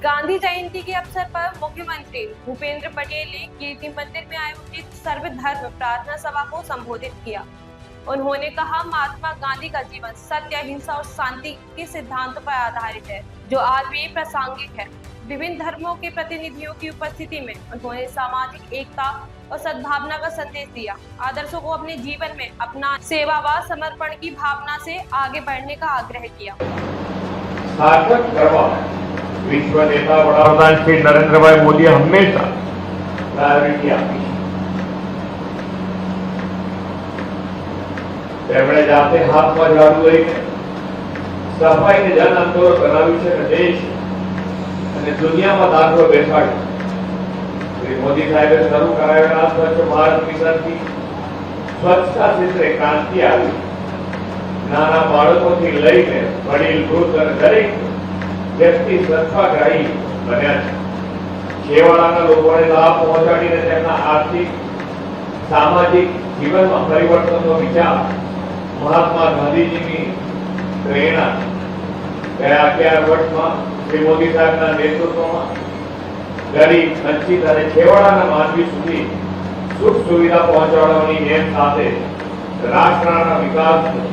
गांधी जयंती के अवसर पर मुख्यमंत्री भूपेंद्र पटेल ने कीर्ति मंदिर में आयोजित सर्वधर्म प्रार्थना सभा को संबोधित किया। उन्होंने कहा, महात्मा गांधी का जीवन सत्य, अहिंसा और शांति के सिद्धांतों पर आधारित है, जो आज भी प्रासंगिक है। विभिन्न धर्मों के प्रतिनिधियों की उपस्थिति में उन्होंने सामाजिक एकता और सद्भावना का संदेश दिया। आदर्शों को अपने जीवन में अपना सेवा व समर्पण की भावना से आगे बढ़ने का आग्रह किया। सार्थक करवा विश्व नेता वडाप्रधान श्री नरेंद्रभाई मोदी हमेशा प्रायोरिटी આપી તેમણે જાતે હાથમાં ઝાડુ લઈને સફાઈને જન આંદોલન બનાવ્યું છે અને દેશ અને દુનિયામાં દાખલો બેસાડ્યો। શ્રી મોદી સાહેબે શરૂ કરાવેલા સ્વચ્છ ભારત મિશનથી સ્વચ્છતા ક્ષેત્રે ક્રાંતિ આવી। નાના બાળકોથી લઈને વડીલ વૃદ્ધ અને દરેક વ્યક્તિ સ્વચ્છાગ્રાહી બન્યા છે। છેવાડાના લોકોને લાભ પહોંચાડીને તેમના આર્થિક સામાજિક જીવનમાં પરિવર્તનનો વિચાર મહાત્મા ગાંધીજીની પ્રેરણા ગયા 11 વર્ષમાં શ્રી મોદી સાહેબના નેતૃત્વમાં ગરીબ, વંચિત અને છેવાડાના માનવી સુધી સુખ સુવિધા પહોંચાડવાની નેમ સાથે રાષ્ટ્રના વિકાસનું